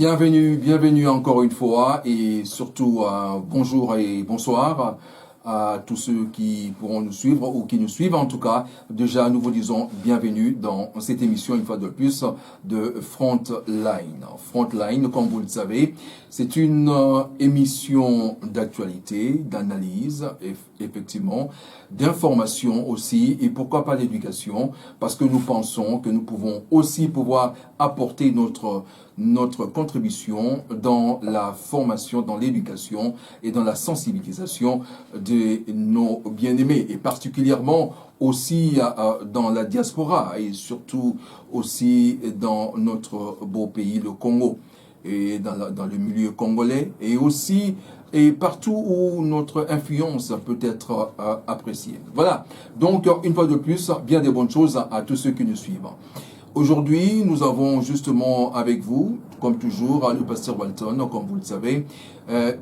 Bienvenue encore une fois et surtout bonjour et bonsoir à tous ceux qui pourront nous suivre ou qui nous suivent. En tout cas, déjà, nous vous disons bienvenue dans cette émission, une fois de plus, de Frontline. Frontline, comme vous le savez, c'est une émission d'actualité, d'analyse, effectivement, d'information aussi, et pourquoi pas d'éducation, parce que nous pensons que nous pouvons aussi pouvoir apporter notre contribution dans la formation, dans l'éducation et dans la sensibilisation de nos bien-aimés, et particulièrement aussi dans la diaspora, et surtout aussi dans notre beau pays, le Congo, et dans le milieu congolais, et aussi et partout où notre influence peut être appréciée. Voilà, donc une fois de plus, bien des bonnes choses à tous ceux qui nous suivent. Aujourd'hui, nous avons justement avec vous, comme toujours, le pasteur Walton, comme vous le savez.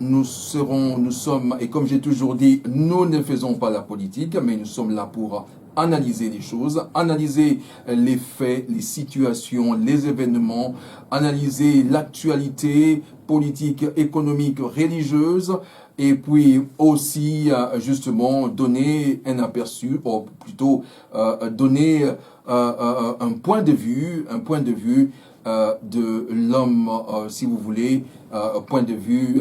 Nous sommes, et comme j'ai toujours dit, nous ne faisons pas la politique, mais nous sommes là pour analyser les choses, analyser les faits, les situations, les événements, analyser l'actualité politique, économique, religieuse, et puis aussi justement donner un aperçu, ou plutôt donner un point de vue de l'homme, si vous voulez, point de vue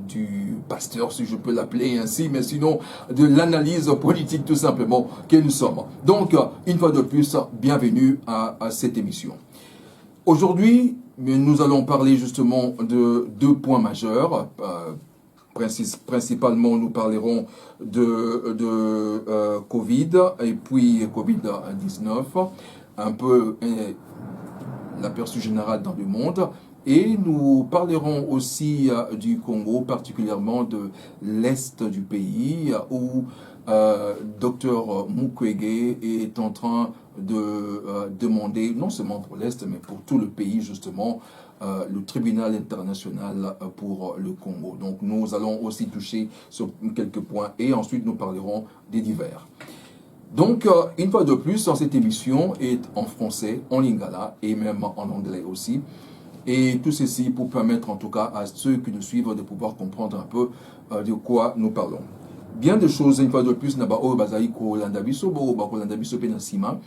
du pasteur, si je peux l'appeler ainsi, mais sinon de l'analyse politique tout simplement que nous sommes. Donc, une fois de plus, bienvenue à cette émission. Aujourd'hui, nous allons parler justement de deux points majeurs. Principalement, nous parlerons de Covid et puis Covid-19, un peu l'aperçu général dans le monde. Et nous parlerons aussi du Congo, particulièrement de l'Est du pays, où Dr Mukwege est en train de demander, non seulement pour l'Est, mais pour tout le pays, justement, le tribunal international pour le Congo. Donc nous allons aussi toucher sur quelques points et ensuite nous parlerons des divers. Donc une fois de plus, cette émission est en français, en lingala et même en anglais aussi. Et tout ceci pour permettre en tout cas à ceux qui nous suivent de pouvoir comprendre un peu de quoi nous parlons. Bien de choses, une fois de plus, naba o bazali ko landabiso, bo ba ko landabiso penasima.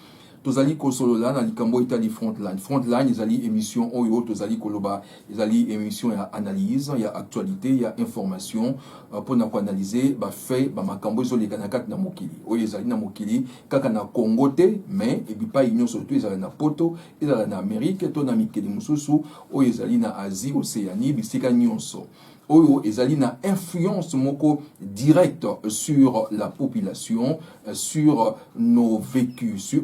Tozali ko solo la na likambo itali frontline. Frontline, izali émission oyo, tozali ko loba, izali émission ya analyse, ya actualité, ya information, pour na ko analyser, ba fait, ba makambo iso le kanakat na mokili. Oyo izali na mokili, kaka na Congo te, mais, et puis pas union surtout, izali na poto, izali na Amérique, to na mikeli mususu, oyo izali na Asie, Océanie, bisika nyonso. Oyo ezali na influence moko directe sur la population, sur nos vécus,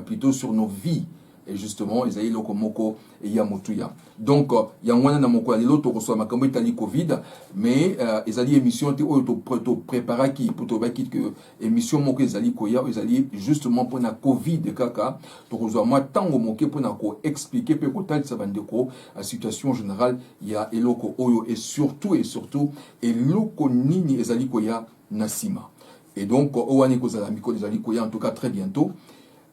plutôt sur nos vies. Et justement, ezali loko moko ya motuya. Donc, yangwana na moko alilo to reçoit makambo itali Covid, mais ezali émission te oyo to préparaki pour to bakit que émission moko ezali koya, ezali justement pour na Covid kaka, to reçoit moi tango moke pour na ko expliquer pe ko tali sa bandeko la situation générale ya eloko oyo et surtout eloko nini ezali koya nasima. Et donc owani ko zala miko ezali koya en tout cas très bientôt.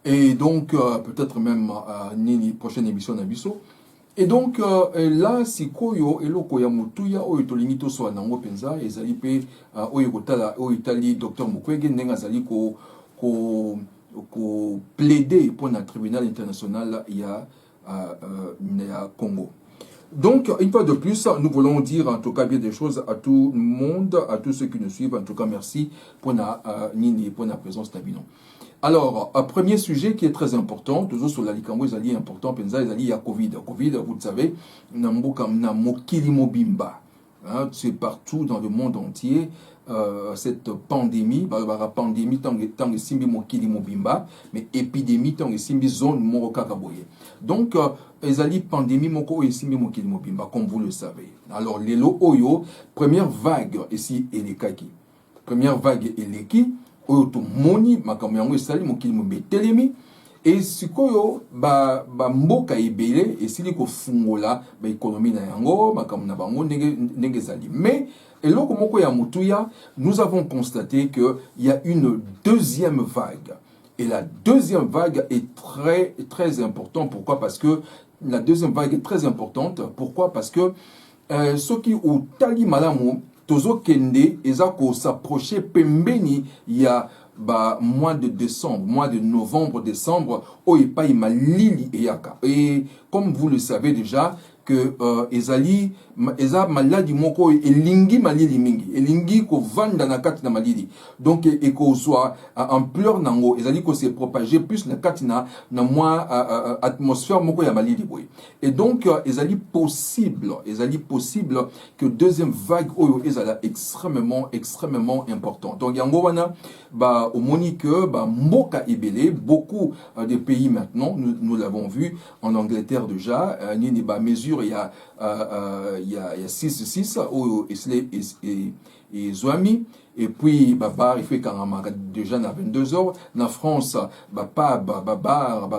Et donc, peut-être même nini prochaine émission d'Abisso. Et donc, là, si koyo, eloko ya mutuya, oyo tolingi to so nango penza, ezali pe, oyo kotala, oyo itali, Dr Mukwege, nenga zali ko plaider pour un tribunal international, il y a Congo. Donc, une fois de plus, nous voulons dire en tout cas bien des choses à tout le monde, à tous ceux qui nous suivent. En tout cas, merci pour la présence d'Abinon. Alors, un premier sujet qui est très important, toujours sur la likambo, ils allaient important, penza, ils allaient, il y a Covid. Covid, vous le savez, c'est partout dans le monde entier, cette pandémie, pandémie, tant que simbi mokili mobimba, mais épidémie, tant que simbi zone morokakaboye. Donc, ils allaient pandémie moko et simbi mokili mobimba, comme vous le savez. Alors, les lo oyo, première vague, ici, elekaki. Première vague, eleki. Oyo to moni makambo yango esali mokili mobetelemi et sikoyo ba mboka ebele esili ko fungola ba économie na yango makambo na bango ndenge ezali. Mais eloko moko ya mutuya, nous avons constaté que il y a une deuxième vague. Et la deuxième vague est très, très importante. Pourquoi? Parce que la deuxième vague est très importante. Pourquoi? Parce que ceux qui ont tali malamu, tozo kende, ezako s'approcher pembeni, il y a mois de décembre, mois de novembre, décembre, oyepa malili eyaka. Et comme vous le savez déjà, que ezali eza maladi moko elingi malili mingi elingi ko vanda na kati na malili donc et ko soit ampleur nango ezali ko se propager plus na kati na moi atmosphère moko ya malili boy et donc ezali possible que deuxième vague oyo ezala extrêmement important donc yango wana au moni que mboka ebele beaucoup de pays maintenant nous l'avons vu en Angleterre déjà ni mesure il y a 6 et Zoami et puis bar il fait carrément déjà à 22h na France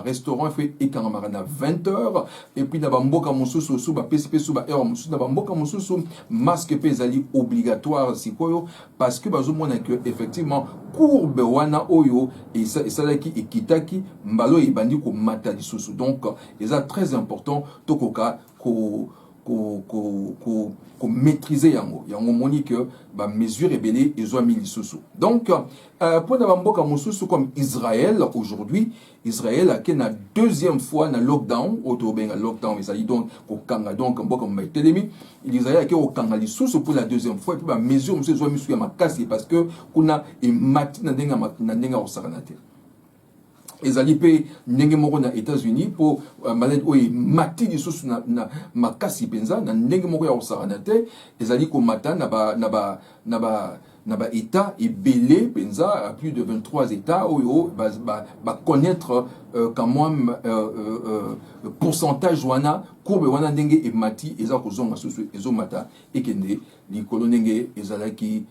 restaurant il fait carrément à 20h et puis na mboka mosusu sous PCP sous heure mosusu na mboka mosusu masque pezali obligatoire sikoyo parce que bazomona que effectivement courbe wana oyo et ça qui ekitaki mbalo ebandi ko mata lisusu donc c'est très important tokoka ko maîtriser yango moni que mesure ebele ezwami lisusu donc pour na mboka mosusu comme Israël aujourd'hui Israël a na deuxième fois na lockdown autobenga lockdown ezali donc kokanga donc mboka maitelemi Israël a au kanga lisusu pour la deuxième fois et puis mesure monsieur ezwami su ya makasi parce que kuna emati na ndenga osakanate ezali pe ndenge moko na États-Unis pour malade oyi mati lisusu na makasi penza na ndenge moko ya osarana te ezali ko mata na ba état ebele penza à plus de 23 états oyo connaître quand même pourcentage wana courbe wana ndenge emati eza kozonga susu ezomata ekende likolo ndenge ezalaki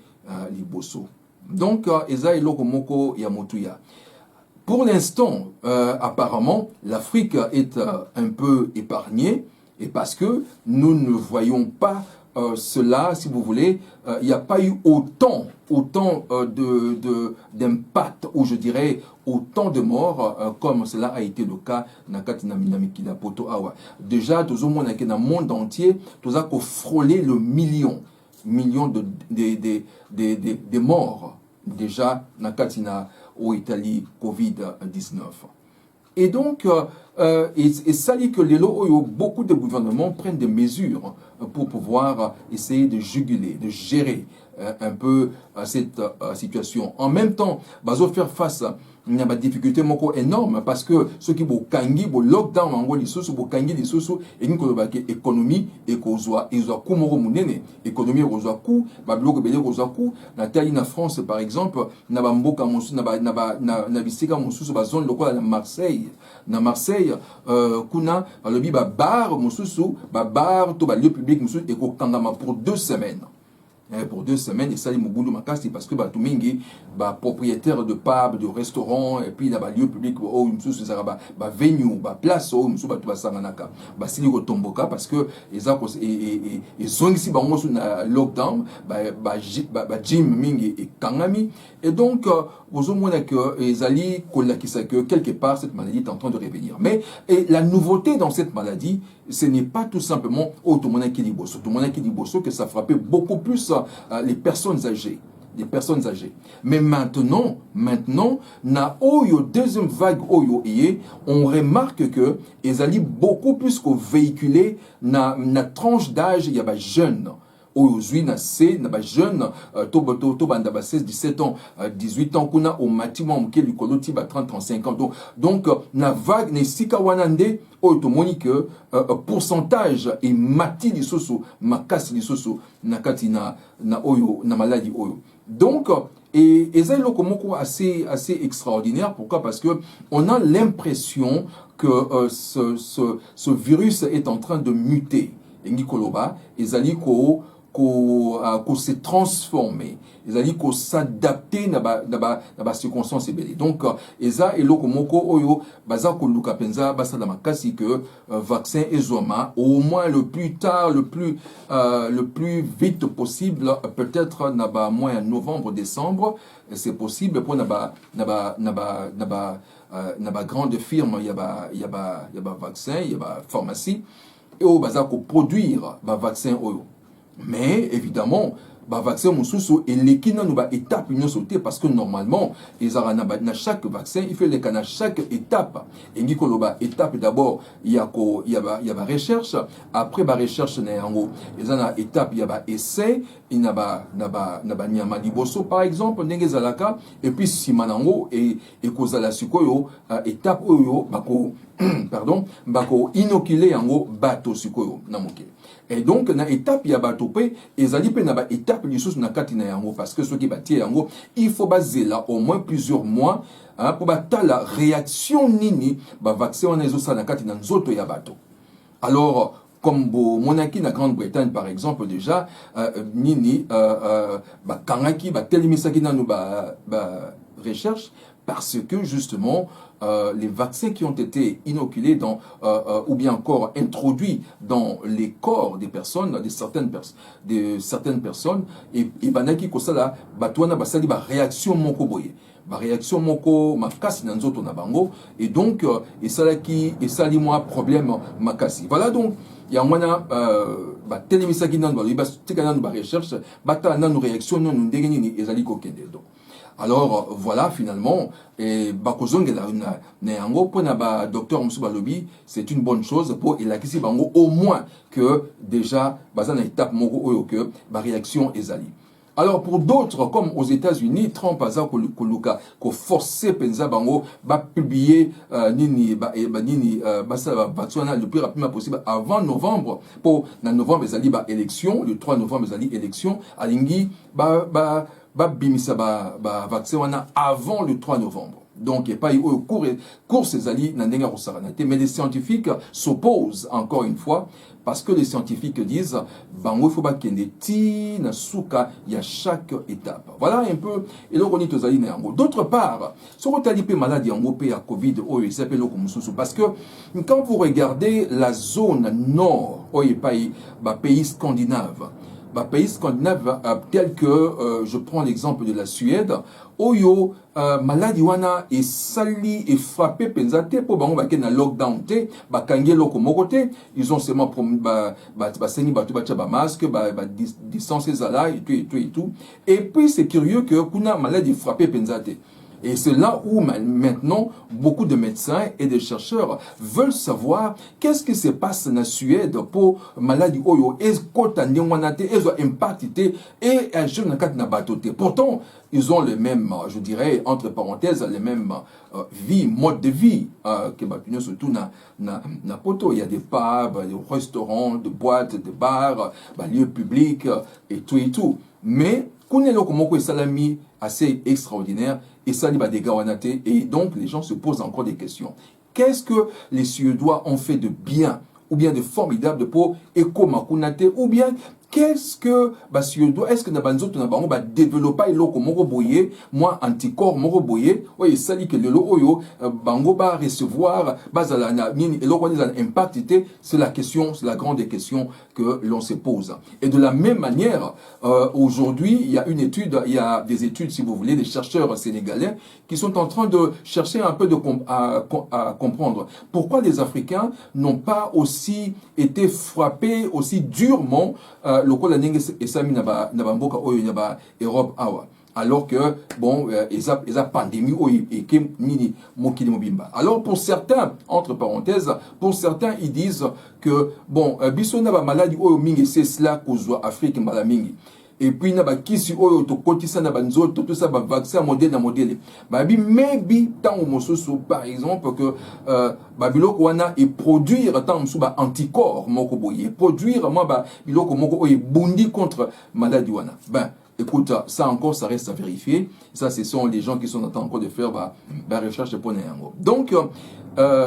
liboso donc eza eloko moko ya motuya. Pour l'instant, apparemment, l'Afrique est un peu épargnée, et parce que nous ne voyons pas cela, si vous voulez, il n'y a pas eu autant d'impact, ou je dirais autant de morts, comme cela a été le cas dans Mikila Poto Awa. Déjà, tout le monde dans le monde entier, tout ça frôler le million de morts, déjà, dans Katina au Italie Covid-19. Et donc, et ça dit que beaucoup de gouvernements prennent des mesures pour pouvoir essayer de juguler, de gérer un peu cette situation. En même temps, faire face il y a des difficultés énormes parce que ceux qui vont kangi vont lockdown en gros les sous vont kangi les sous et nous connaissons économie et kozwa ils ont kumoro munene économie kozwa coup ba bloc belé kozwa coup na tali na France par exemple na ba mboka mosu na bisika mosu ba zone lokola na Marseille kuna balobi ba bar mosusu ba bar to ba lieu public mosu et ko kangama pour 2 semaines. Pour 2 semaines, et ça, il m'a cassé parce que tout mingi, propriétaire de pub, de restaurant, et puis là, lieu public, oh, une sous venue, place, oh, une sous sanganaka, sili tomboka parce que ils sont ici, on sur na lockdown, gym mingi et kangami, et donc, vous avez que les alliés, que quelque part, cette maladie est en train de revenir. Mais, et la nouveauté dans cette maladie, ce n'est pas tout simplement tout le monde qui dit bosso, que ça frappait beaucoup plus les personnes âgées. Mais maintenant, na oyo deuxième vague oyo on remarque que les alliés beaucoup plus que véhiculés na tranche d'âge il y a jeunes. Aujourd'hui, na jeune, to banda 16, 17 ans, 18 ans, kuna au maximum ke likoloti 30, 35 ans. Donc, na vague, ne sika wanande, automoni que pourcentage et mati di soso, makasi di soso, na kati na oyo, na maladie oyo. Donc, et ça est assez extraordinaire. Pourquoi? Parce que on a l'impression que ce virus est en train de muter. Engi koloba, ezali ko ko se transformer ezali ko s'adapter na ba circonstances ebele. Donc eza eloko moko oyo baza ko luka penza basala makasi que vaccin ezoma au moins le plus tard, le plus vite possible, peut-être na ba mois novembre décembre, c'est possible pour na ba grande firme, il y a ba vaccin, il y a ba pharmacie et au baza ko produire ba vaccin oyo. Mais évidemment ba vaccin mususu eleki nanu ba étape nyonso te parce que normalement ezara na chaque vaccin il faut les kana chaque étape engi koloba étape d'abord il y a ba recherche, après ba recherche na yango ezana étape il y a ba essai ina ba nyama liboso par exemple ndenge zalaka et puis simanango et kozala sikoyo étape oyo bako pardon bako inoculer yango bato sikoyo na mokili. Et donc na étape ya bato pe ezali pe na ba étape lisusu na kati na yango parce que ceux qui batie yango il faut baser là au moins plusieurs mois pour batala réaction nini ba vaccin on ezo sa na kati na nzoto ya bato. Alors comme monaki na Grande-Bretagne par exemple déjà nini ba kangaki ba telimisaki nanu ba recherche parce que justement les vaccins qui ont été inoculés dans ou bien encore introduits dans les corps des personnes, de certaines personnes, et banaki kosala batwana basali ba réaction moko boye. Ba réaction moko makasi na nzoto na bango et donc esali moi problème makasi. Voilà donc il y a mwana ba telemisaki nanu ba tika nanu ba recherche bata nanu réaction nanu ndenge nini ezali kokende donc. Alors voilà finalement et bakozonge na yango pona ba docteur Moussou Balobi c'est une bonne chose pour elakisi bango au moins que déjà bazana étape moko oyo que ba réaction ezali. Alors pour d'autres comme aux États-Unis Trump aza koluka ko forcer penza bango ba publier nini ça va le plus rapidement possible avant novembre pour na novembre ezali ba élection le 3 novembre ezali élection alingi ba bimisa ba vaccin wana avant le 3 novembre. Donc il n'y a pas eu cours ces alliés mais les scientifiques s'opposent encore une fois parce que les scientifiques disent bango faut pas qu'il y ait na suka il y a chaque étape. Voilà un peu et là on est aux alliés d'autre part ce qu'on a dit maladie en à Covid il s'appelle parce que quand vous regardez la zone nord pays scandinave pays scandinaves tels que je prends l'exemple de la Suède oyo maladie wana et sali et frappé penzate pour bango bakena lockdown te bakangi loko mokote ils ont seulement seni batu bacha ba masque distance ezala et tout et puis c'est curieux que kuna maladie frappé penzate. Et c'est là où maintenant beaucoup de médecins et de chercheurs veulent savoir qu'est-ce qui se passe en Suède pour maladie oyo est-ce impacté et un jeune na batoté. Pourtant ils ont le même je dirais entre parenthèses les mêmes mode de vie que bapino surtout na poto il y a des pubs, des restaurants, des boîtes, des bars, lieux publics et tout mais kunelo komoko salami assez extraordinaire et ça liba des gawanate et donc les gens se posent encore des questions. Qu'est-ce que les Suédois ont fait de bien ou bien de formidable pour éco makunate ou bien qu'est-ce que Suédois est-ce que na banzoto na bango développer loko moko boye moi anticorps moko boye oye sali que le oyo bango ba recevoir bazala na nini eloko ni un impact c'est la question c'est la grande question que l'on se pose. Et de la même manière aujourd'hui il y a des études si vous voulez des chercheurs sénégalais qui sont en train de chercher un peu à comprendre pourquoi les Africains n'ont pas aussi été frappés aussi durement lokola ndenge esami na ba mboka oyo ya ba Europe awa alors que bon eza pandémie oyo eke nini mokili mobimba. Alors pour certains entre parenthèses pour certains ils disent que bon biso na ba maladie oyo mingi c'est cela kozwa Afrique mbala mingi et puis na ba kisi oyo to kotisa na banzoto tout ça ba vaccin modèle na modèle babi maybe tant mosusu par exemple que biloko wana et produire tant mosusu ba anticorps moko boye produire moi ba biloko moko oyo bundi contre maladie wana écoute, ça encore, ça reste à vérifier. Ça, ce sont les gens qui sont en train encore de faire la recherche pour Néango. Donc,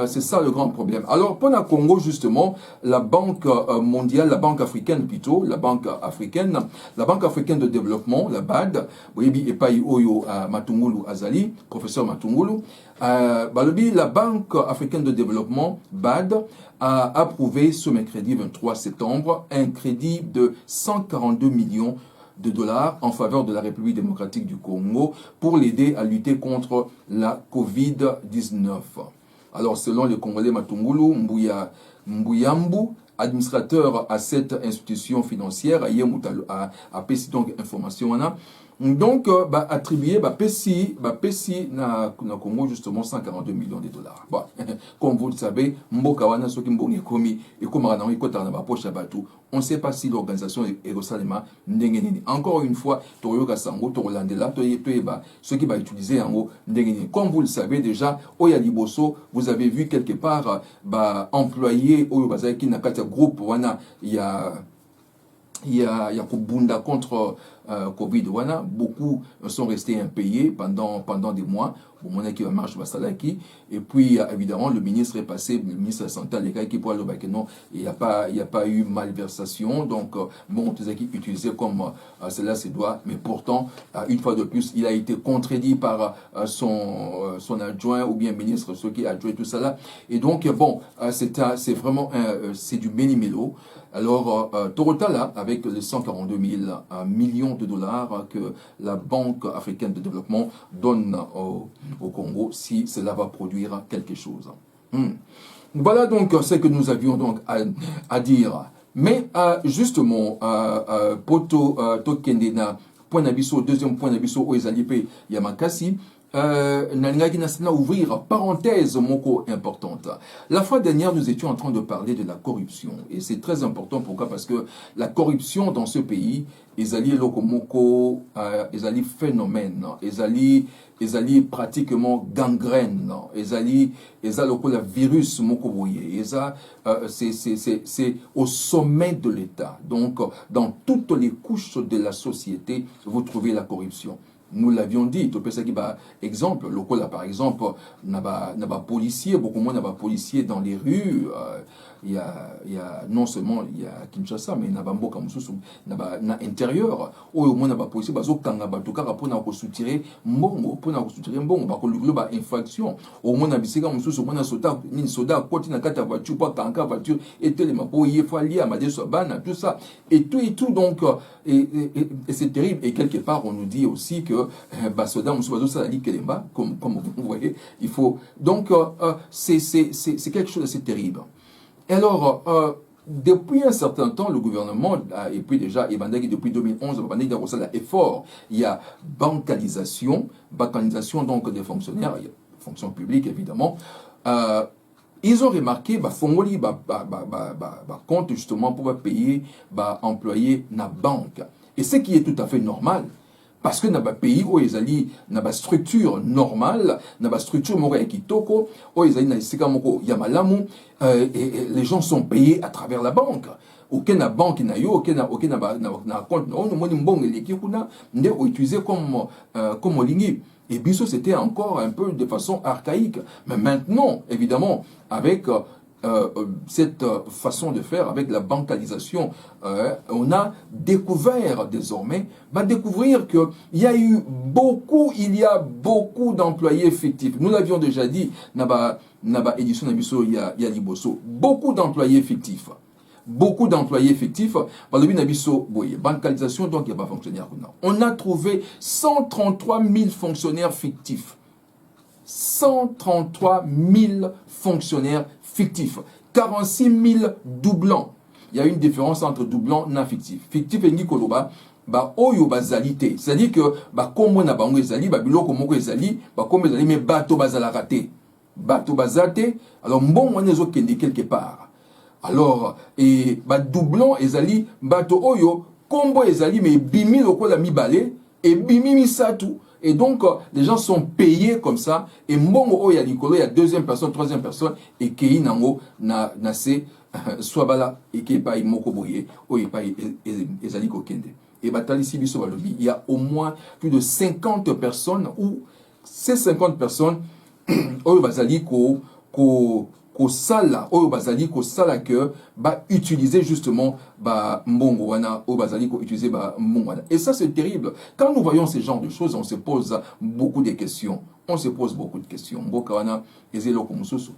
c'est ça le grand problème. Alors, pour le Congo, justement, la Banque mondiale, la Banque africaine plutôt, la Banque africaine de développement, la BAD, oui, et pas Oyo Matungulu Azali, professeur Matungulu, la Banque africaine de développement, BAD, a approuvé ce mercredi 23 septembre un crédit de 142 millions de dollars en faveur de la République démocratique du Congo pour l'aider à lutter contre la COVID-19. Alors, selon le Congolais Matungulu Mbuyambu, administrateur à cette institution financière, a péci donc information. Donc, attribué, PESI na Congo justement 142 millions de dollars. Bon, comme vous le savez, Mboka wana soki mbongi komi et comme na ikota na poche batou, on ne sait pas si l'organisation est Erosalema ndengeni. Encore une fois, Toyoka Sango, Torolandela, Toyeba, ceux qui va utiliser en haut ndengeni. Comme vous le savez déjà, Oya Liboso, vous avez vu quelque part, employé Oyo Bazaki Nakata groupe wana il y a Kubunda contre Covid. Beaucoup sont restés impayés pendant des mois. Au moment qui marche Basalaki. Et puis, évidemment, le ministre est passé, le ministre de la Santé, les gars qui pourraient le bac, non, il n'y a pas eu malversation. Donc, bon, tout ça qui utilisé comme cela se doit. Mais pourtant, une fois de plus, il a été contredit par son adjoint ou bien ministre, ceux qui adjoint tout ça là. Et donc, bon, c'est vraiment c'est du méli-mélo. Alors, Torotala, avec les 142 millions de dollars que la Banque africaine de développement donne au Congo, si cela va produire quelque chose. Voilà donc ce que nous avions donc à dire. Mais justement, Poto Tokendena, point d'abisso, deuxième point d'abisso, Oezalipe Yamakasi, ouvrir parenthèse moko importante. La fois dernière, nous étions en train de parler de la corruption. Et c'est très important. Pourquoi? Parce que la corruption dans ce pays, ezali lokomoko, ezali phénomène, ezali pratiquement gangrène, ezali la virus moko boye, c'est au sommet de l'État. Donc, dans toutes les couches de la société, vous trouvez la corruption. Nous l'avions dit, tout ça qui va exemple, le là par exemple, n'a pas policier, beaucoup moins n'a pas policier dans les rues. Il y a non seulement il y a Kinshasa, mais n'a pas beaucoup na intérieur. Au moins n'a pas policier, bazo kanga batuka pour na soutirer mbongo, pour na soutirer mbongo, ba ko ba infraction. Au moins na bisika mususu moins soda ni soda côté na kata voiture pas kanga voiture et tellement pour y faut lier à ma bana tout ça et tout donc et c'est terrible et quelque part on nous dit aussi que soda mususu bazo ça li kelemba comme vous voyez, il faut donc c'est quelque chose d'assez terrible. Et alors, depuis un certain temps, le gouvernement, et puis déjà, depuis 2011, il y a effort. Il y a bancalisation donc des fonctionnaires, fonction publique évidemment. Ils ont remarqué, Fongoli, compte justement pour payer, employer na banque. Et ce qui est tout à fait normal. Parce que dans le pays où ils allaient, dans la structure normale, dans la structure morale kitoko, où ils allaient dans le yamalamu, et les gens sont payés à travers la banque. Aucune banque n'a eu, aucun compte, on utilisé comme ligne. Et Bissot, c'était encore un peu de façon archaïque. Mais maintenant, évidemment, avec cette façon de faire, avec la bancalisation, on a découvert désormais, découvrir qu'il y a beaucoup d'employés fictifs. Nous l'avions déjà dit, naba édition Nabiso, il y a Liboso, beaucoup d'employés fictifs. Beaucoup d'employés fictifs, bancalisation, donc il n'y a pas fonctionnaire. On a trouvé 133 000 fonctionnaires fictifs. 133 000 fonctionnaires fictifs. 46 000 doublants. Il y a une différence entre doublants et non fictifs. Fictif et Nikoloba, oyo bazalité. C'est-à-dire que, comme on a bango ezali, biloko moko ezali, comme ezali, mais bato bazala raté. Bato bazate, alors bon, on est okende quelque part. Alors, et doublant ezali, bato oyo, kombo ezali, mais bimi loko la mi balé, et bimi mi satou. Et donc, les gens sont payés comme ça. Et mbongo oyo ya likolo, il y a deuxième personne, troisième personne, et kei nango na se, soit bala, et kei pa moko boye, oyo pa ezali kokende. et Batali Biso Balobi, il y a au moins plus de 50 personnes, où ces 50 personnes, Oyo Bazali ko sala, Oyo Bazali ko sala que ba utiliser justement ba mbongo wana, Oyo Bazali ko utiliser ba mbongo wana. Et ça c'est terrible. Quand nous voyons ce genre de choses, on se pose beaucoup de questions. On se pose beaucoup de questions. Mboka wana ezelo komususu.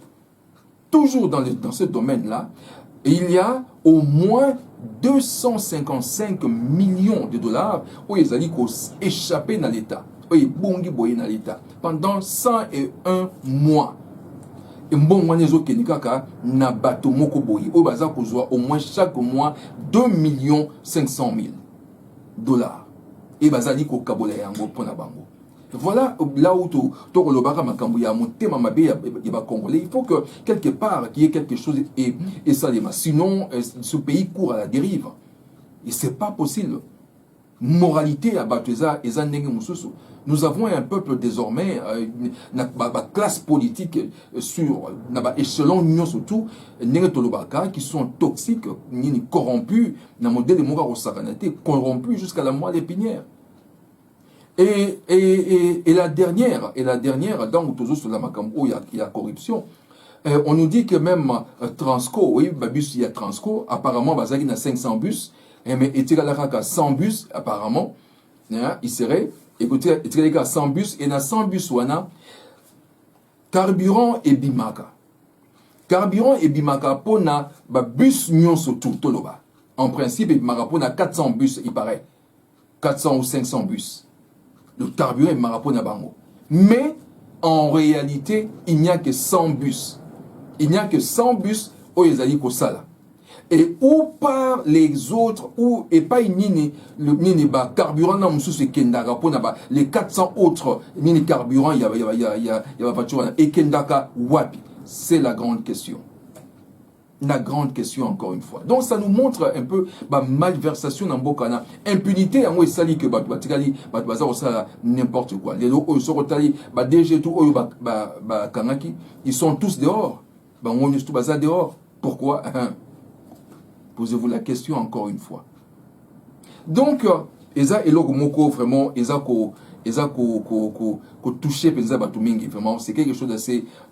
Toujours dans ce domaine-là, il y a au moins 255 millions de dollars où ils allaient échapper dans l'État. Dans l'État. Pendant 101 mois. Et bon, moi, les autres, na bateau moko boyi. Au moins chaque mois 2 500 000 dollars. Et bazali ko kabola yango pona bango. Voilà là où il faut que quelque part qu'il y ait quelque chose et ça démarre. Sinon ce pays court à la dérive et c'est pas possible. Moralité à Batouza et Zandengue Moussousou. Nous avons un peuple désormais, une classe politique sur échelon union surtout, qui sont toxiques, corrompus, corrompus jusqu'à la moelle épinière. Et la dernière, dans sur la Macambo, il y a corruption. On nous dit que même Transco, oui, bus, il y a Transco, apparemment, Bazagi a 500 bus, mais Etigalaraka 100 bus, apparemment, il serait, écoutez, Etigalaraka 100 bus, et dans 100 bus, on a carburant et bimaka. Carburant et bimaka, pour na bus, nyon surtout, toloba. En principe, bimaka, pour na 400 bus, il paraît. 400 ou 500 bus. Le carburant est marapona bango. Mais, en réalité, il n'y a que 100 bus. Il n'y a que 100 bus au Yezali Kosala. Et où par les autres, où et pas nini, le nini ba carburant na musu se kendaka pona ba les 400 autres nini carburant il y a pas et kendaka wapi. C'est la grande question. La grande question encore une fois. Donc ça nous montre un peu malversation dans Bokana, impunité en sali que batikali bazar ça n'importe quoi. Les locaux sont retali DG tout kanaki, ils sont tous dehors. On est tout bazar dehors. Pourquoi? Posez-vous la question encore une fois. Donc eza eloko moko vraiment eza ko toucher penza batumingi vraiment c'est quelque chose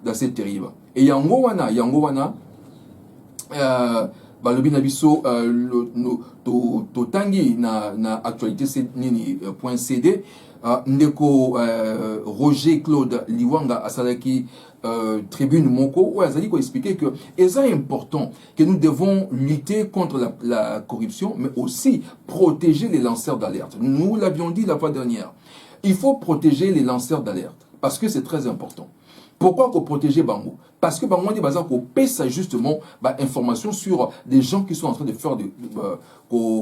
d'assez terrible. Et yango wana balobi na biso totangi na actualité nini.cd ndeko Roger Claude Liwanga asalaki tribune moko où azali ko expliquer que c'est important que nous devons lutter contre la corruption mais aussi protéger les lanceurs d'alerte. Nous l'avions dit la fois dernière. Il faut protéger les lanceurs d'alerte parce que c'est très important. Pourquoi qu'on protéger Bango? Parce que Bango dit qu'on paie ça justement information sur des gens qui sont en train de faire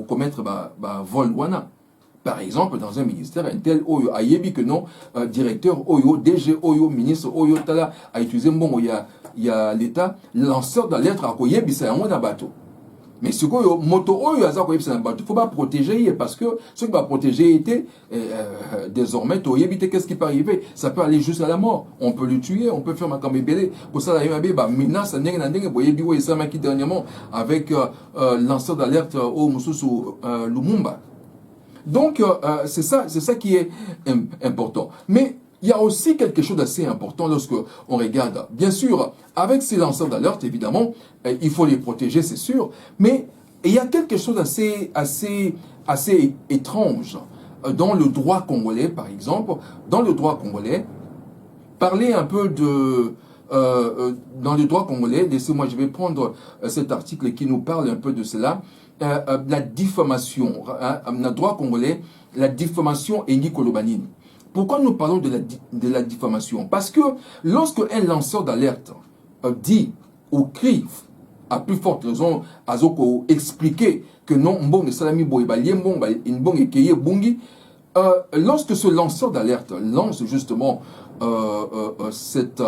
commettre vol wana. Par exemple, dans un ministère, un tel Oyo a yebi que non, directeur Oyo, DG Oyo, ministre Oyo, tala a utilisé bon, il y a l'État, lanceur d'alerte à Koyebi, c'est un mot bateau. Mais ce que moto Oyo a Koyebi, c'est un bateau. Il faut pas protéger parce que ce qui va protéger était désormais, Toyebi, qu'est-ce qui peut arriver? Ça peut aller juste à la mort. On peut le tuer, on peut faire ma camébélé. Pour ça, la YMB, menace, Boyebi, Oyo, ça m'a qui dernièrement avec lanceur d'alerte au Moussou Lumumba. Donc, c'est ça qui est important. Mais il y a aussi quelque chose d'assez important lorsque on regarde. Bien sûr, avec ces lanceurs d'alerte, évidemment, il faut les protéger, c'est sûr. Mais il y a quelque chose assez étrange dans le droit congolais, par exemple. Dans le droit congolais, parler un peu de... dans le droit congolais, laissez-moi, je vais prendre cet article qui nous parle un peu de cela. La diffamation, dans le droit congolais, la diffamation est Nikolobanine. Pourquoi nous parlons de la diffamation? Parce que lorsque un lanceur d'alerte dit ou crie, à plus forte raison, Azoko expliquer que non, mbong salami boyba liembong inbong ekeye bungi, lorsque ce lanceur d'alerte lance justement cette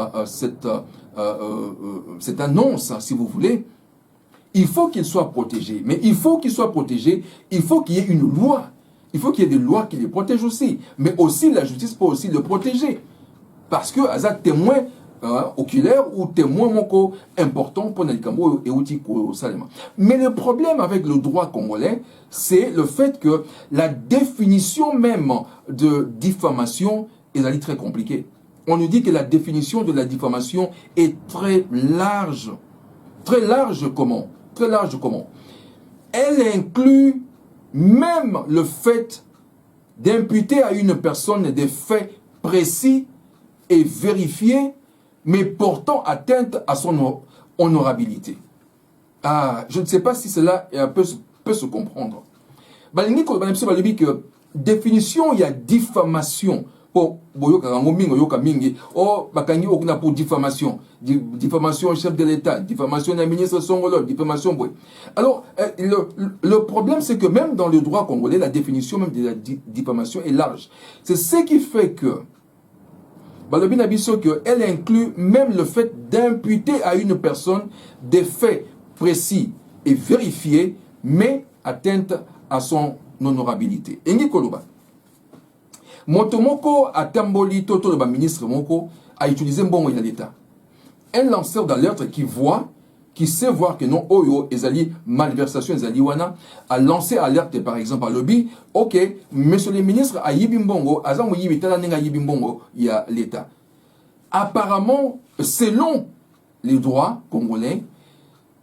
annonce, si vous voulez, il faut qu'il soit protégé. Mais il faut qu'il soit protégé, il faut qu'il y ait une loi. Il faut qu'il y ait des lois qui les protègent aussi. Mais aussi, la justice peut aussi le protéger. Parce que, Azak témoin, oculaire ou témoin moko important pour Nalikambo et outil Salema. Mais le problème avec le droit congolais, c'est le fait que la définition même de diffamation est très compliquée. On nous dit que la définition de la diffamation est très large. Très large comment? Très large comment? Elle inclut même le fait d'imputer à une personne des faits précis et vérifiés, mais portant atteinte à son honorabilité. Ah, je ne sais pas si cela peut se comprendre. Que définition, il y a diffamation. Pour diffamation. Diffamation au chef de l'État, diffamation d'un ministre Songolo, diffamation. Alors, le problème, c'est que même dans le droit congolais, la définition même de la diffamation est large. C'est ce qui fait que elle inclut même le fait d'imputer à une personne des faits précis et vérifiés, mais atteinte à son honorabilité. Engi Koloba. Motomoko a tamboli toto le ministre Moko a utilisé mbongo ya l'État. Un lanceur d'alerte qui sait voir que non oyo ezali malversation ezali wana a lancé alerte par exemple à lobby. Ok, monsieur le ministre a yibi mbongo azango yibi tala nenga yibi mbongo ya l'État. Apparemment, selon les droits congolais,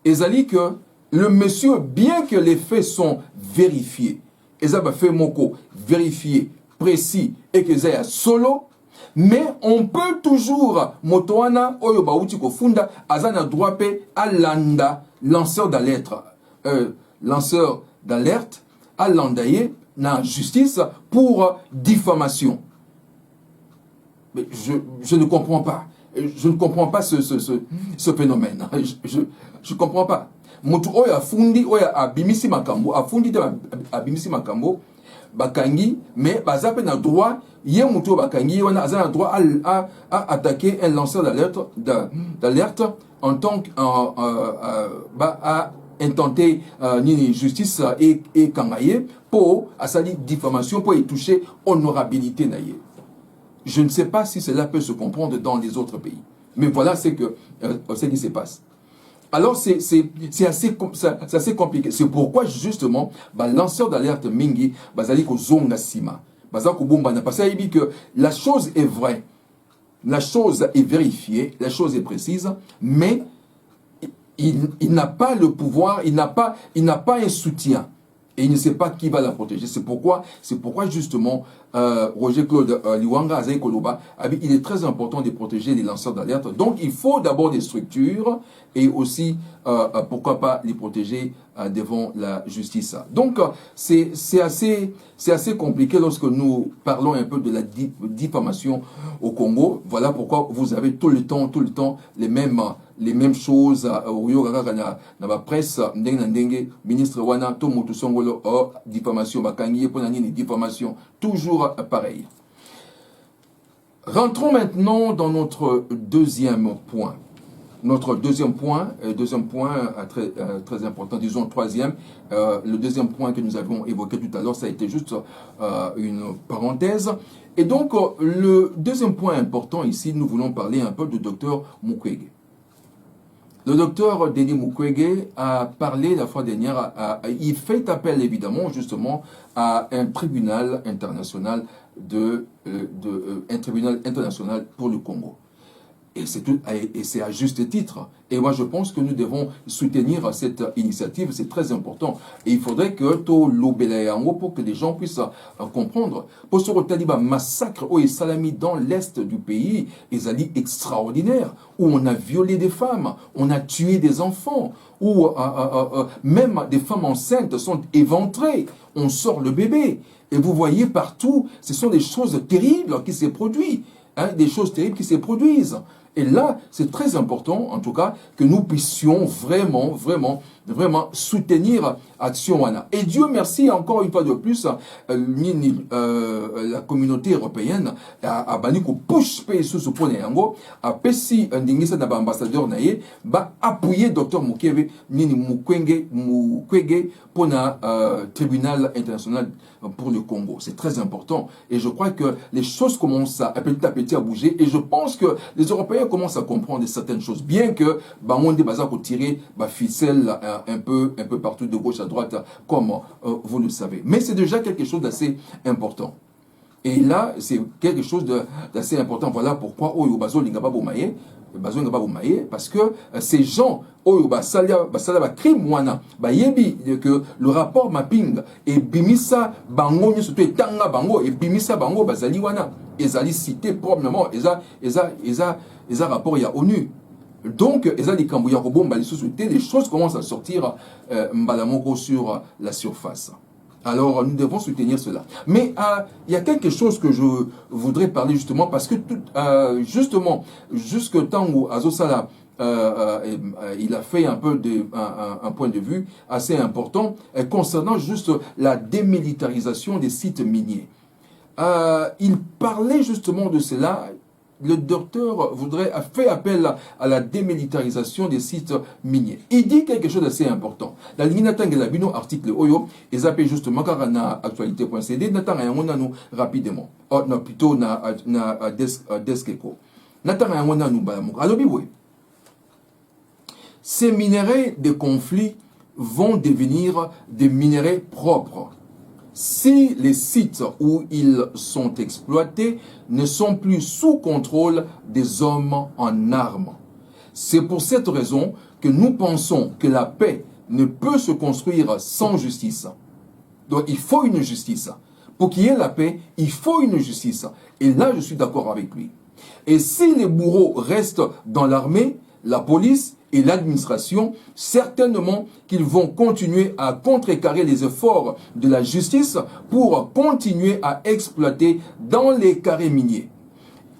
ezali que le monsieur, bien que les faits sont vérifiés, ezaba fait moko vérifié, précis et que c'est solo, mais on peut toujours motoana oyo bauti ko funda azana droit pe alanda lanceur d'alerte à landaye na justice pour diffamation. Mais je ne comprends pas. Je ne comprends pas ce phénomène. Je ne comprends pas. Moto oyo afundi oyo abimisi makambo afundi de abimisi makambo bakangi mais bazape na droit ye moto bakangi wana azana droit à attaquer un lanceur d'alerte en tant que à intenter ni justice et kangaye pour asali diffamation pour y toucher honorabilité naie. Je ne sais pas si cela peut se comprendre dans les autres pays. Mais voilà ce qui se passe. Alors, c'est assez compliqué. C'est pourquoi, justement, lanceur d'alerte Mingi, bazali ko zonga sima. Bazali ko bomba na. Parce que la chose est vraie. La chose est vérifiée. La chose est précise. Mais il n'a pas le pouvoir. Il n'a pas un soutien. Et il ne sait pas qui va la protéger. C'est pourquoi justement, Roger Claude Liwanga Azaï Koloba, il est très important de protéger les lanceurs d'alerte. Donc, il faut d'abord des structures et aussi, pourquoi pas, les protéger devant la justice. Donc, c'est assez compliqué lorsque nous parlons un peu de la diffamation au Congo. Voilà pourquoi vous avez tout le temps les mêmes choses au na la presse ndenge ministre wana to mutu songolo diffamation bakangi pona nini diffamation toujours pareil. Rentrons maintenant dans notre deuxième point. Notre deuxième point très important, disons troisième. Le deuxième point que nous avons évoqué tout à l'heure, ça a été juste une parenthèse. Et donc, le deuxième point important ici, nous voulons parler un peu du docteur Mukwege. Le docteur Denis Mukwege a parlé la fois dernière, il fait appel évidemment justement à un tribunal international un tribunal international pour le Congo. Et c'est à juste titre. Et moi, je pense que nous devons soutenir cette initiative. C'est très important. Et il faudrait que tout l'obélayango pour que les gens puissent comprendre. Pour ce taliban massacre au Salami dans l'est du pays, ils allaient extraordinaire, où on a violé des femmes, on a tué des enfants, où même des femmes enceintes sont éventrées. On sort le bébé. Et vous voyez partout, ce sont des choses terribles qui se produisent. Des choses terribles qui se produisent. Et là, c'est très important, en tout cas, que nous puissions vraiment soutenir Action Wana. Et Dieu merci, encore une fois de plus, la communauté européenne a banni ko push pe sous ce point yango, a pesi ndingisa na ambassadeur naye, ba appuyer Dr Mukwege pour na tribunal international pour le Congo. C'est très important. Et je crois que les choses commencent à petit à bouger. Et je pense que les Européens Nigériens commencent à comprendre certaines choses, bien que on est basé pour tirer ficelle un peu partout de gauche à droite, comme vous le savez. Mais c'est déjà quelque chose d'assez important. Et là, c'est quelque chose d'assez important. Voilà pourquoi Oyo Bazo Lingaba Bomaye, parce que ces gens, Oyo Basalia crime wana, yebi que le rapport mapping et bimisa bango surtout tanga bango et bimisa bango bazali wana, ezali cité probablement, eza rapport ya ONU. Donc, ezali kambuya robomba les sociétés, les choses commencent à sortir mbalamoko sur la surface. Alors, nous devons soutenir cela. Mais il y a quelque chose que je voudrais parler justement, parce que justement, jusqu'au temps où Azosala, il a fait un peu un point de vue assez important concernant juste la démilitarisation des sites miniers. Il parlait justement de cela. Le docteur a fait appel à la démilitarisation des sites miniers. Il dit quelque chose d'assez important. La ligne Natangela Bino, article Oyo, et appelle justement car on a actualité.cd, Natangela nous rapidement. Oh, non, plutôt na Deskeko. Natangela nous balamok. Alors, oui. Ces minerais de conflit vont devenir des minerais propres si les sites où ils sont exploités ne sont plus sous contrôle des hommes en armes. C'est pour cette raison que nous pensons que la paix ne peut se construire sans justice. Donc il faut une justice. Pour qu'il y ait la paix, il faut une justice. Et là, je suis d'accord avec lui. Et si les bourreaux restent dans l'armée, la police et l'administration, certainement qu'ils vont continuer à contrecarrer les efforts de la justice pour continuer à exploiter dans les carrés miniers.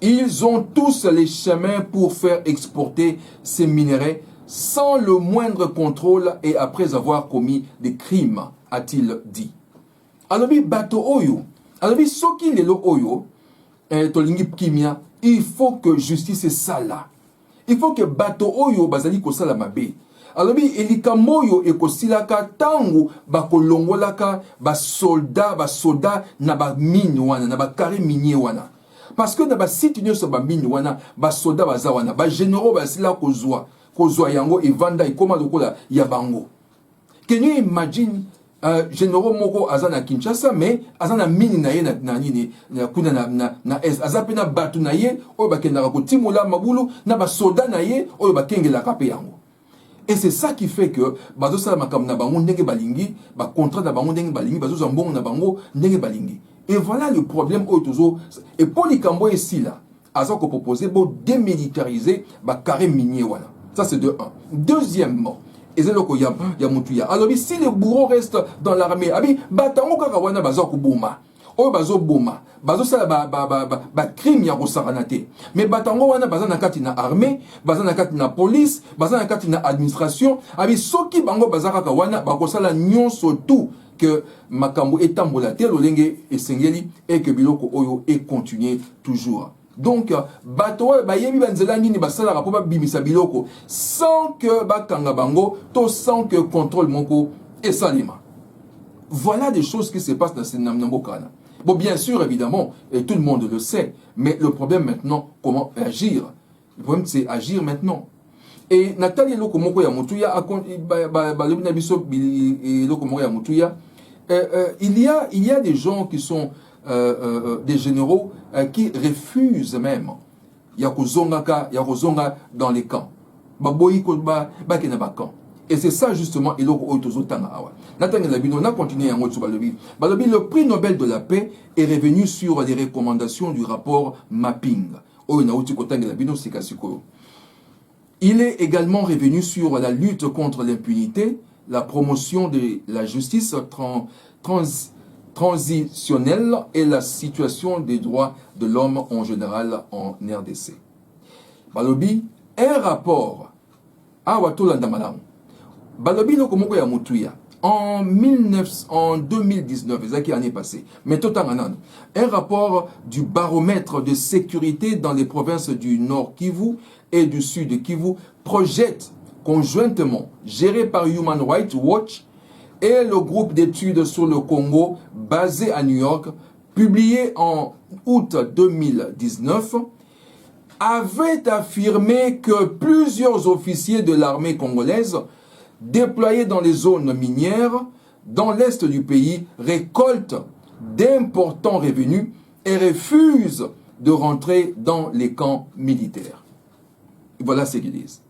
Ils ont tous les chemins pour faire exporter ces minerais sans le moindre contrôle et après avoir commis des crimes, a-t-il dit. Alors, bateau oyo, alors, soki lelo oyo, tolingi kimia, il faut que justice est ça là. Il faut que bato oyo bazali kosala mabe. Alors elikambo oyo ekosilaka tangu bakolongolaka basoldat na ba mine wana na ba carré minier wana. Parce que na ba site nyonso ba mine wana basoldat baza wana ba généraux basila kozwa yango evanda ikoma lokola ya bango. Can you imagine généraux moko azana Kinshasa mais azana mini na ye na nini kuna na es azape na batu na ye oyo bakendaka kotimula mabulu na ba soldat na ye oyo bakengelaka pe yango. Et c'est ça qui fait que bazo sala makam na bango ndenge balingi ba contrat na bango ndenge balingi bazo zambongo na bango ndenge balingi. Et voilà le problème oyo tozo et pour likambo ici là azako proposer bo démilitariser ba carré minier voilà. Ça c'est de 1. Deuxièmement, alors si les bourreaux restent dans l'armée, batango kaka wana bazo kuboma. Oyo bazo boma, bazo sala ba crime ya kosaranate. Mais batango wana baza na kati na armée, baza na kati na police, baza na kati na administration, soki bango baza kaka wana bakosala nyonso tout que makambo etambola te lolenge esengeli et que biloko oyo et continuer toujours. Donc, bato bayebi banzela nini basala rapo bimisa biloko sans que bakanga bango to sans que contrôle moko et salima. Voilà des choses qui se passent dans ces nambokana. Bon, bien sûr, évidemment, et tout le monde le sait, mais le problème maintenant, comment agir? Le problème, c'est agir maintenant. Et Nathalie Lokomoko Yamutuya, il y a des gens qui sont des généraux qui refusent même Yakozonga dans les camps. Et c'est ça justement le prix Nobel de la paix est revenu sur les recommandations du rapport Mapping. Il est également revenu sur la lutte contre l'impunité, la promotion de la justice transitionnelle et la situation des droits de l'homme en général en RDC. Balobi, un rapport à Watolanda Malam. Balobi no komoko ya mutuya. En 2019, c'est l'année passée, mais tout un rapport du baromètre de sécurité dans les provinces du Nord Kivu et du Sud Kivu projette conjointement, géré par Human Rights Watch et le groupe d'études sur le Congo basé à New York, publié en août 2019, avait affirmé que plusieurs officiers de l'armée congolaise déployés dans les zones minières dans l'est du pays récoltent d'importants revenus et refusent de rentrer dans les camps militaires. Voilà ce qu'ils disent.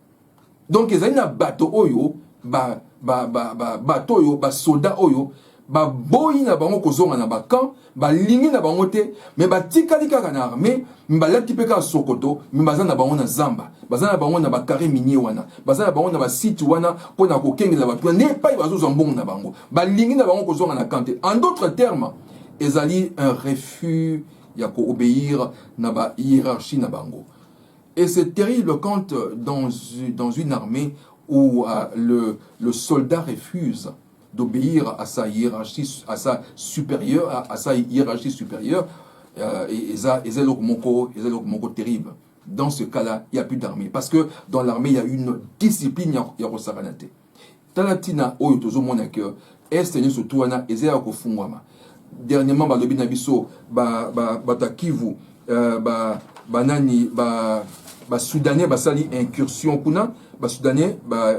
Donc, ils ont un bateau oyo, bateau oyo, soldat oyo, boyi na bango kozonga na bakan, lingi na bango te, mais tikali kaka na armée, lati pe ka sokoto, baza na bango na zamba, baza na bango na bakare minier wana, baza na bango na site wana po na kokengela bato ne pa bazo zambongo na bango, lingi na bango kozonga na kante. En d'autres termes, ezali un refus ya ko obéir na ba hiérarchie na bango. Et c'est terrible quand dans une armée où le soldat refuse d'obéir à sa hiérarchie, à sa hiérarchie supérieure, et ça est le terrible. Dans ce cas-là, il n'y a plus d'armée. Parce que dans l'armée, il y a une discipline, il y a Rosaranate. Talatina, oyo tozo mona que est ne surtout wana ezea ko fungwama. Dernièrement, balobi na biso batakivu banani Soudanais basali incursion kuna Soudanais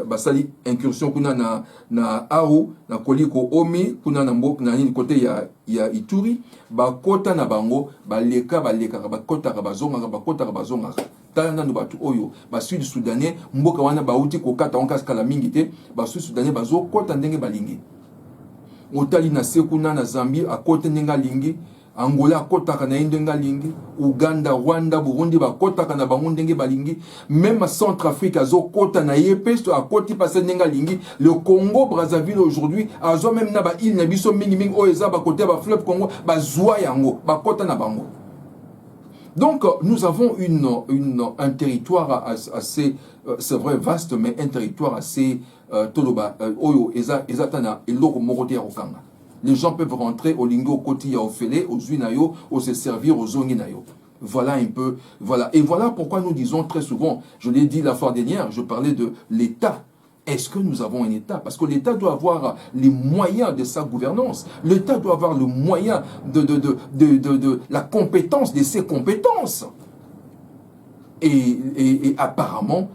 basali incursion kuna na Aru na koliko omi kuna na mbok na nini côté ya Ituri kota na bango baleka bakota bazonga tala na batu oyo sud Soudanais mboka wana bauti kokata onkasi kala mingi te sud Soudanais bazokota ndenge balingi otali na sekuna na Zambie akota ndenge lingi Angola kotaka na ndenga lingi, Uganda, Rwanda, Burundi bakotaka na bango ndenge balingi, même à Centrafrique azo kota na yepesto akoti pase ndenga lingi, le Congo Brazzaville aujourd'hui azo même na ba île na biso mingi oeza ba côté ba fleuve Congo ba zwa yango bakota na bango. Donc nous avons un territoire assez c'est vrai vaste mais un territoire assez toloba oyo ezatana eloko moko te ya okanga. Les gens peuvent rentrer au lingo koti au fele, aux unayo, au se servir aux onginayo. Voilà un peu, voilà. Et voilà pourquoi nous disons très souvent, je l'ai dit la fois dernière, je parlais de l'État. Est-ce que nous avons un État? Parce que l'État doit avoir les moyens de sa gouvernance. L'État doit avoir le moyen de la compétence, de ses compétences. Et apparemment,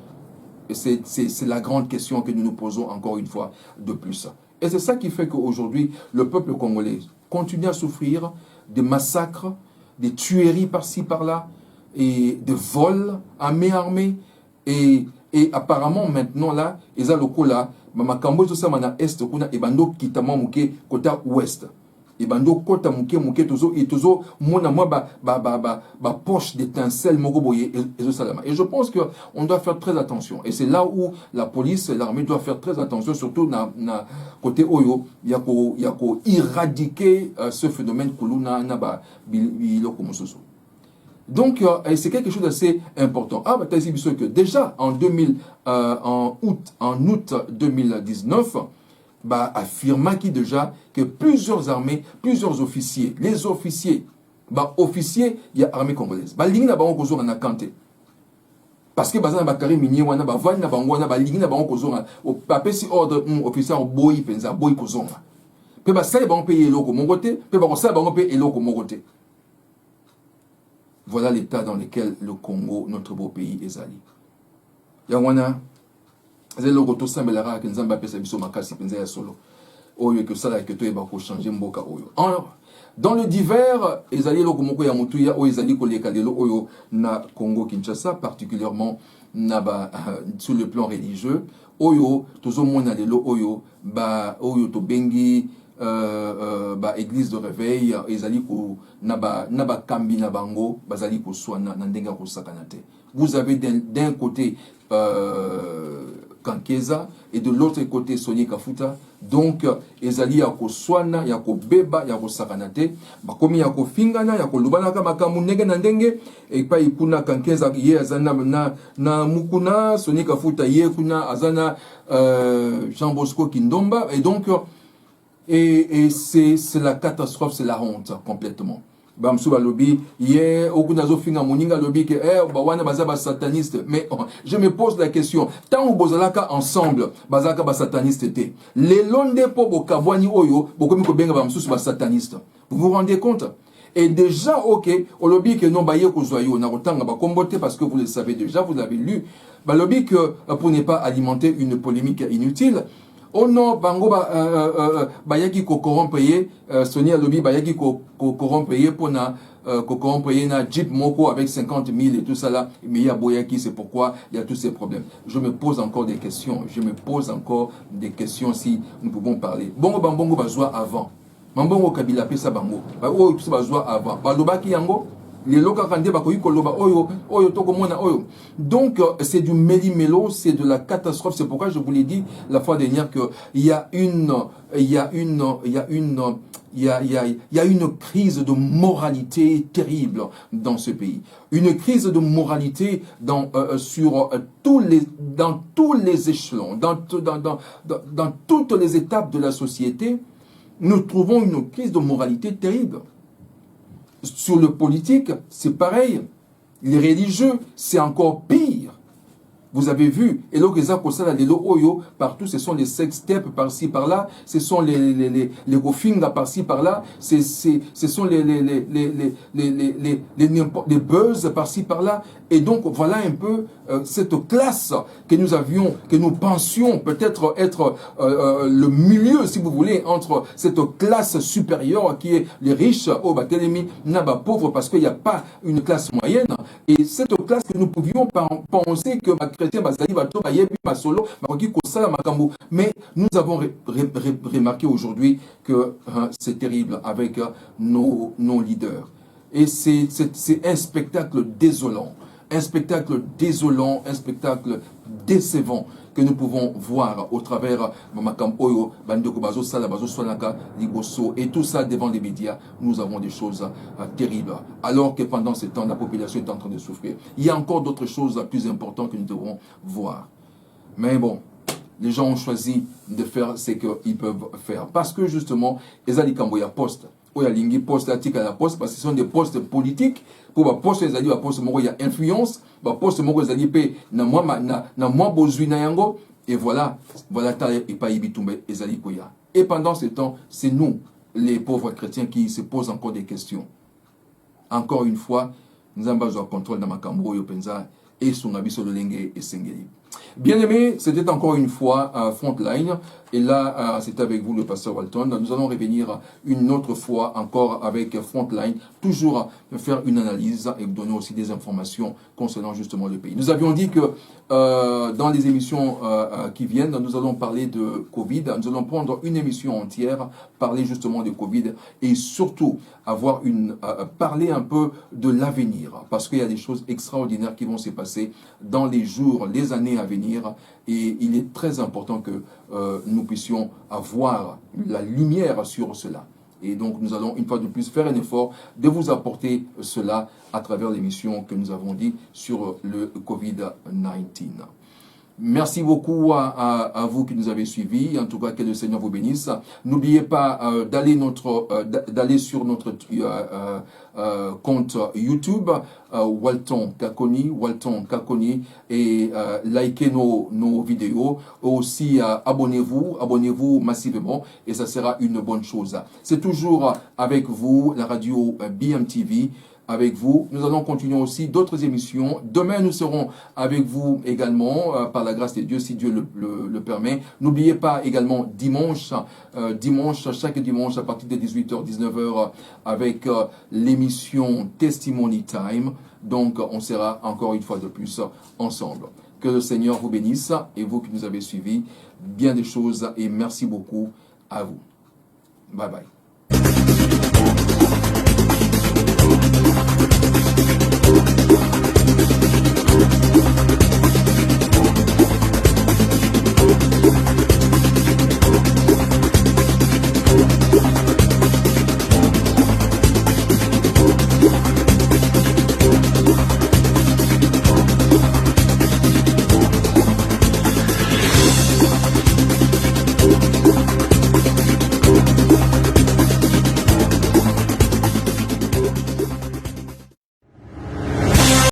c'est la grande question que nous nous posons encore une fois de plus. Et c'est ça qui fait qu'aujourd'hui, le peuple congolais continue à souffrir des massacres, des tueries par-ci, par-là, et des vols à main armée. Et apparemment, maintenant, là, ils ont le coup là, Makambo, tout ça, mana est, et bando kitama mouké, kota ouest. Et bando kota mouké, tozo, et tozo, mona moi, poche d'étincelles, mogoboye, et salama. Et je pense qu'on doit faire très attention. Et c'est là où la police et l'armée doivent faire très attention, surtout na côté Oyo, il y a qu'à éradiquer ce phénomène kuluna naba biloko mososo. Donc c'est quelque chose d'assez important. Ah, bah, que déjà en août 2019, affirma qui déjà que plusieurs armées, plusieurs officiers, les officiers, officiers, il y a armée congolaise. Ligne na bango kozo na kanté. Parce que bazana bakari minier wana bavani na bango wana ligne na bango kozo na papesi ordre officier boyi penza boyi kozo na. Pe sale bango pe eloko mongote, pe sale bango pe eloko mongote. Voilà l'état dans lequel le Congo, notre beau pays, est allé. Yawana c'est le retour sambelara que nous avons appelé ça makasi penza ya solo. Oyo que ça là que toi va changer mboka oyo. Dans le divers, ezali lo komoko ya mutuya o ezali koleka lelo oyo na Congo Kinshasa particulièrement na sur le plan religieux oyo tozo mona lelo oyo oyo to bengi église de réveil ezali ko na kambi na bango bazali ko swana na ndenga ko sakanate. Vous avez d'un côté Kankeza et de l'autre côté Soni Kafuta. Donc ezali ya ko swana ya ko beba ya ko sakanate bakomi ya ko fingana ya ko lubana kama kamunenge na ndenge et pa ikuna Kankeza ye azana na mukuna Soni Kafuta ye kuna azana Jean Bosco Kindomba et donc et c'est la catastrophe, c'est la honte complètement. Bamsou Balobi, hier, Okunazo Finga Moninga Lobi, que Bawana Bazaba sataniste. Mais je me pose la question, tant ou Bozalaka ensemble, Bazaka ba sataniste était. Les Londe po Bokabwani Oyo, Bokomiko Benga Bamsou ba sataniste. Vous vous rendez compte? Et déjà, ok, au lobby que non, baye kozoyo, na rotanga ba kombote parce que vous le savez déjà, vous l'avez lu. Bah lobby que pour ne pas alimenter une polémique inutile. Oh non, bango bayaki ko corrompre Sonia lobby bayaki ko corrompre pour na corrompre na Jeep Moko avec 50 000 et tout ça là. Mais il y a Boyaki, c'est pourquoi il y a tous ces problèmes. Je me pose encore des questions. Je me pose encore des questions si nous pouvons parler. Bongo bambongo bazwa avant. Mambongo Kabila pesa bango. Ba oyo tout bazwa avant. Ba lobaki yango. Les locaux kande ba koyi koloba oyo toko mona oyo. Donc c'est du méli-mélo, c'est de la catastrophe. C'est pourquoi je vous l'ai dit la fois dernière que il y a une crise de moralité terrible dans ce pays. Une crise de moralité dans tous les échelons, dans toutes les étapes de la société. Nous trouvons une crise de moralité terrible. Sur le politique, c'est pareil. Les religieux, c'est encore pire. Vous avez vu, et donc les akosala les oyo partout, ce sont les sextapes par-ci par-là, ce sont les gofinga par-ci par-là, ce sont les buzz par-ci par-là. Et donc voilà un peu cette classe que nous avions, que nous pensions peut-être être le milieu, si vous voulez, entre cette classe supérieure qui est les riches, oh bah télémi, naba pauvres, parce qu'il n'y a pas une classe moyenne. Et cette classe que nous pouvions penser que mais nous avons remarqué aujourd'hui que c'est terrible avec nos leaders. Et c'est un spectacle désolant. Un spectacle désolant, un spectacle décevant que nous pouvons voir au travers et tout ça devant les médias. Nous avons des choses terribles. Alors que pendant ce temps, la population est en train de souffrir. Il y a encore d'autres choses plus importantes que nous devrons voir. Mais bon, les gens ont choisi de faire ce qu'ils peuvent faire. Parce que justement, ils allaient Kamboya Poste. Ou ya lingi poste article à la poste parce que ce sont des postes politiques pour ba poste les alliés poste moko ya influence ba poste moko les alliés pe na moi bozui na yango et voilà ta et pas ibitumbe les alliés koya. Et pendant ce temps, c'est nous les pauvres chrétiens qui se posent encore des questions. Encore une fois, nous avons besoin de contrôle dans makambo yo penza et son abiso de lenge et sengeli. Bien aimé, c'était encore une fois Frontline. Et là, c'est avec vous le pasteur Walton. Nous allons revenir une autre fois encore avec Frontline. Toujours faire une analyse et donner aussi des informations concernant justement le pays. Nous avions dit que dans les émissions qui viennent, nous allons parler de Covid. Nous allons prendre une émission entière, parler justement de Covid et surtout parler un peu de l'avenir. Parce qu'il y a des choses extraordinaires qui vont se passer dans les jours, les années à venir. Et il est très important que nous puissions avoir la lumière sur cela. Et donc nous allons une fois de plus faire un effort de vous apporter cela à travers l'émission que nous avons dit sur le Covid-19. Merci beaucoup à vous qui nous avez suivis. En tout cas, que le Seigneur vous bénisse. N'oubliez pas d'aller sur notre compte YouTube, Walton Kakoni, et likez nos vidéos. Aussi, abonnez-vous massivement, et ça sera une bonne chose. C'est toujours avec vous, la radio BMTV. Avec vous. Nous allons continuer aussi d'autres émissions. Demain, nous serons avec vous également, par la grâce de Dieu, si Dieu le permet. N'oubliez pas également chaque dimanche à partir de 18h, 19h, avec l'émission Testimony Time. Donc, on sera encore une fois de plus ensemble. Que le Seigneur vous bénisse et vous qui nous avez suivis, bien des choses et merci beaucoup à vous. Bye bye.